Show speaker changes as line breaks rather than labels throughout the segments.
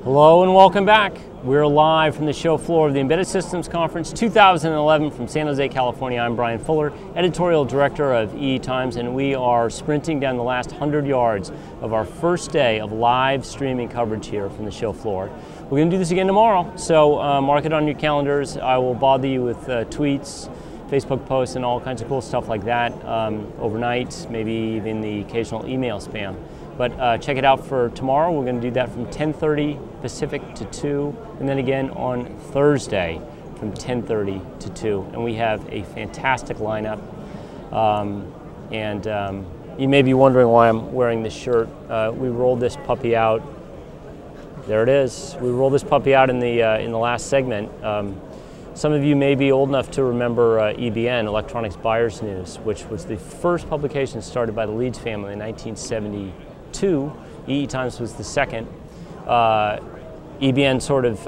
Hello and welcome back. We're live from the show floor of the Embedded Systems Conference 2011 from San Jose, California. I'm Brian Fuller, editorial director of EE Times, and we are sprinting down the last 100 yards of our first day of live streaming coverage here from the show floor. We're going to do this again tomorrow, so mark it on your calendars. I will bother you with tweets, Facebook posts, and all kinds of cool stuff like that overnight, maybe even the occasional email spam. But check it out for tomorrow. We're going to do that from 10:30 Pacific to 2, and then again on Thursday from 10:30 to 2. And we have a fantastic lineup. You may be wondering why I'm wearing this shirt. We rolled this puppy out. There it is. We rolled this puppy out in the last segment. Some of you may be old enough to remember EBN, Electronics Buyers News, which was the first publication started by the Leeds family in 1972. EE Times was the second. EBN sort of,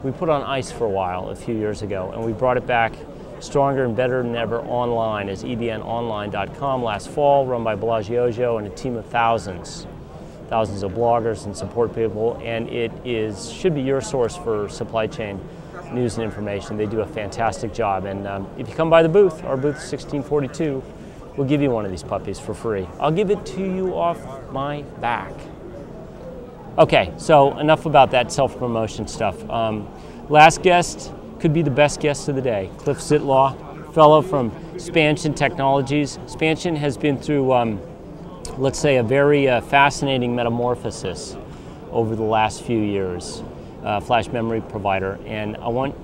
we put on ice for a while a few years ago, and we brought it back stronger and better than ever online as ebnonline.com last fall, run by Bellagio and a team of thousands of bloggers and support people, and it should be your source for supply chain news and information. They do a fantastic job, and if you come by the booth, our booth 1642, we'll give you one of these puppies for free. I'll give it to you off my back. Okay, so enough about that self-promotion stuff. Last guest could be the best guest of the day, Cliff Zitlaw, fellow from Spansion Technologies. Spansion has been through, let's say, a very fascinating metamorphosis over the last few years. Flash memory provider, and I want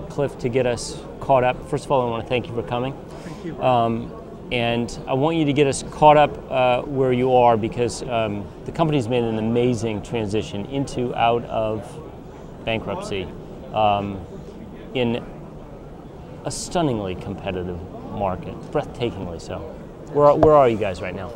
Cliff to get us caught up. First of all, I want to thank you for coming.
Thank you.
And I want you to get us caught up where you are, because the company's made an amazing transition out of bankruptcy in a stunningly competitive market, breathtakingly so. Where are you guys right now?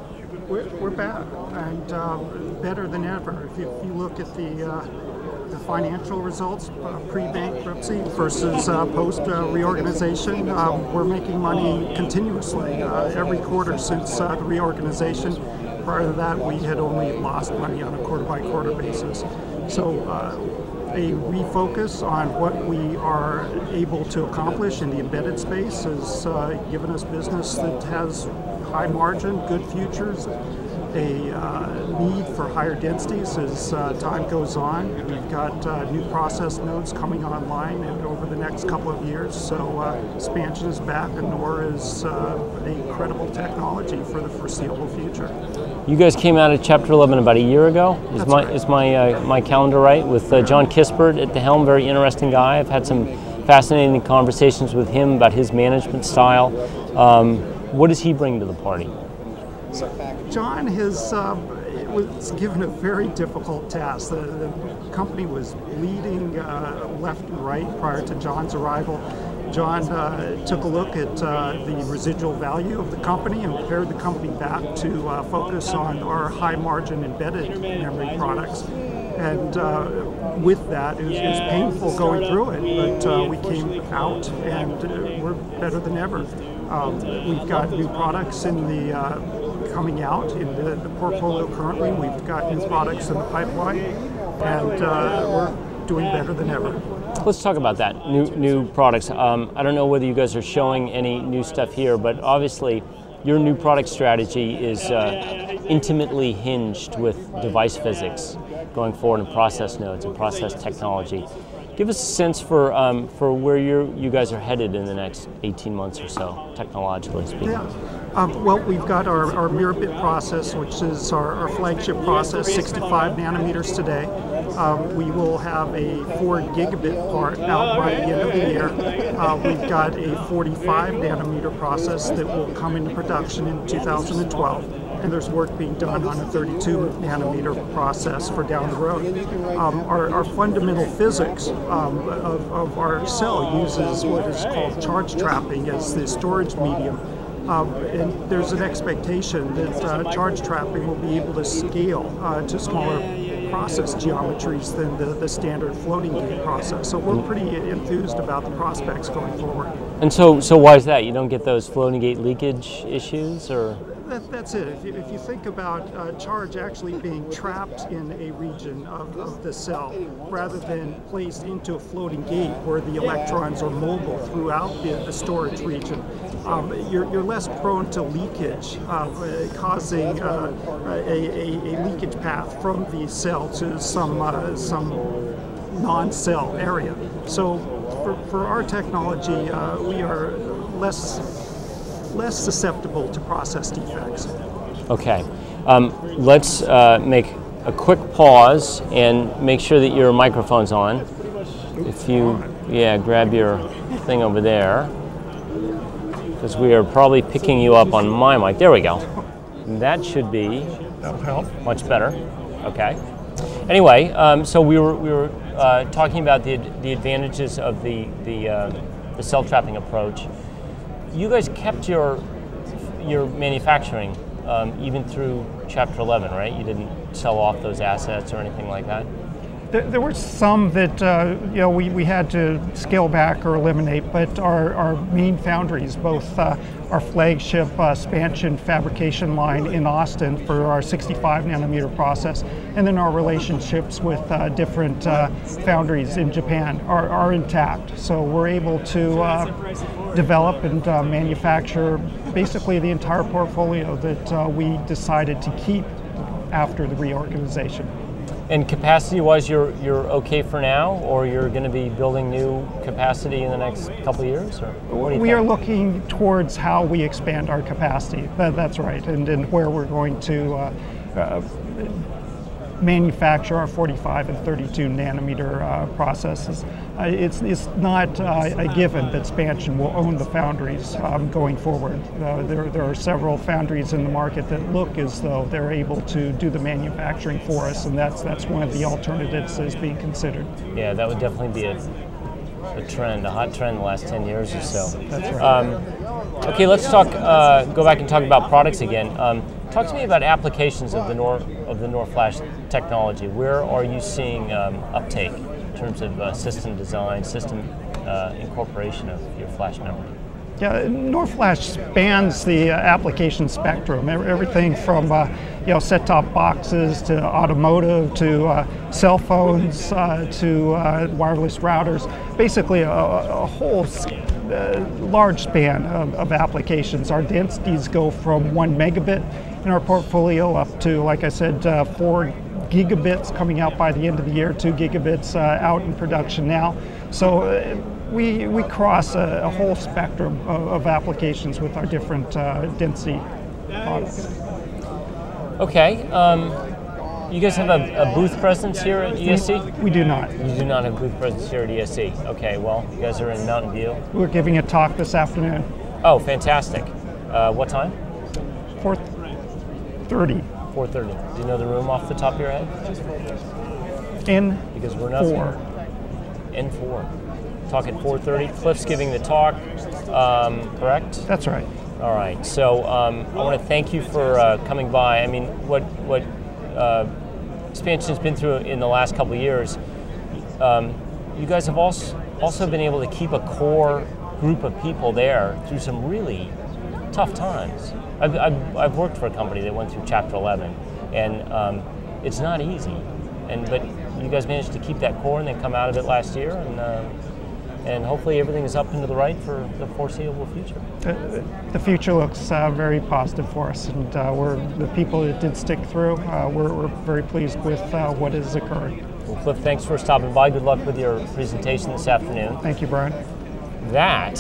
We're back, and better than ever. If you look at the financial results, pre-bankruptcy versus post-reorganization, we're making money continuously every quarter since the reorganization. Prior to that, we had only lost money on a quarter-by-quarter basis. So a refocus on what we are able to accomplish in the embedded space has given us business that has high margin, good futures, a need for higher densities as time goes on. We've got new process nodes coming online over the next couple of years, so Spansion is back, and NOR is a credible technology for the foreseeable future.
You guys came out of Chapter 11 about a year ago. Is my calendar right? With John Kispert at the helm, very interesting guy. I've had some fascinating conversations with him about his management style. What does he bring to the party?
John was given a very difficult task. The company was bleeding left and right prior to John's arrival. John took a look at the residual value of the company and pared the company back to focus on our high margin embedded memory products. And with that, it was painful going through it, but we came out and we're better than ever. We've got new products coming out in the portfolio currently. We've got new products in the pipeline, and we're doing better than ever.
Let's talk about that, new products. I don't know whether you guys are showing any new stuff here, but obviously your new product strategy is intimately hinged with device physics going forward, and process nodes and process technology. Give us a sense for where you guys are headed in the next 18 months or so, technologically speaking.
Yeah. Well, we've got our mirror bit process, which is our flagship process, 65 nanometers today. We will have a 4 gigabit part out by the end of the year. We've got a 45 nanometer process that will come into production in 2012. And there's work being done on a 32 nanometer process for down the road. Our fundamental physics of our cell uses what is called charge trapping as the storage medium. And there's an expectation that charge trapping will be able to scale to smaller process geometries than the standard floating gate process. So we're pretty enthused about the prospects going forward.
And so why is that? You don't get those floating gate leakage issues, or?
That's it. If you think about charge actually being trapped in a region of the cell rather than placed into a floating gate where the electrons are mobile throughout the storage region, you're less prone to leakage, causing a leakage path from the cell to some non-cell area. So for our technology, we are less susceptible to process defects.
Okay, let's make a quick pause and make sure that your microphone's on. If you, grab your thing over there, because we are probably picking you up on my mic. There we go. That should be
That'll help.
much better. Okay. Anyway, so we were talking about the advantages of the cell trapping approach. You guys kept your manufacturing even through Chapter 11, right? You didn't sell off those assets or anything like that?
There were some that we had to scale back or eliminate, but our main foundries, both our flagship Spansion fabrication line in Austin for our 65 nanometer process, and then our relationships with different foundries in Japan are intact. So we're able to develop and manufacture basically the entire portfolio that we decided to keep after the reorganization.
And capacity-wise, you're okay for now, or you're going to be building new capacity in the next couple of years? Or what do you think?
Are looking towards how we expand our capacity. That's right, and where we're going to manufacture our 45 and 32 nanometer processes. It's not a given that Spansion will own the foundries going forward. There are several foundries in the market that look as though they're able to do the manufacturing for us, and that's one of the alternatives that is being considered.
Yeah, that would definitely be a trend, a hot trend in the last 10 years or so.
That's right.
Okay, let's go back and talk about products again. Talk to me about applications of the NOR Flash technology. Where are you seeing uptake in terms of system design, system incorporation of your flash memory?
Yeah, NOR Flash spans the application spectrum. Everything from set-top boxes to automotive to cell phones to wireless routers. Basically, a whole large span of applications. Our densities go from 1 megabit in our portfolio up to, like I said, 4 gigabits coming out by the end of the year, 2 gigabits out in production now. So we cross a whole spectrum of applications with our different density products.
Okay. You guys have a booth presence here at ESC?
We do not.
You do not have booth presence here at ESC. Okay, well, you guys are in Mountain View.
We're giving a talk this afternoon.
Oh, fantastic. What time?
4:30.
4:30. Do you know the room off the top of your head? Because we're not
N4.
N4. Talk at 4:30. Cliff's giving the talk, correct?
That's right.
All right. So I want to thank you for coming by. I mean, what Spansion's been through in the last couple of years, you guys have also been able to keep a core group of people there through some really tough times. I've worked for a company that went through Chapter 11, and it's not easy. But you guys managed to keep that core and then come out of it last year, and hopefully everything is up and to the right for the foreseeable future.
The future looks very positive for us, and we're the people that did stick through. We're very pleased with what is occurring.
Well, Cliff, thanks for stopping by. Good luck with your presentation this afternoon.
Thank you, Brian.
That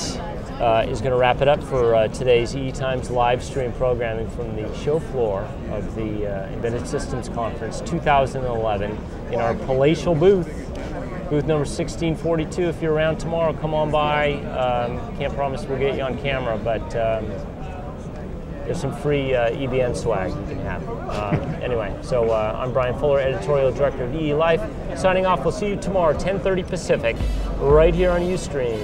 is going to wrap it up for today's EE Times live stream programming from the show floor of the Embedded Systems Conference 2011 in our palatial booth number 1642. If you're around tomorrow, come on by. Can't promise we'll get you on camera, but there's some free EBN swag you can have. Anyway, so I'm Brian Fuller, Editorial Director of EE Life, signing off. We'll see you tomorrow, 10:30 Pacific, right here on Ustream.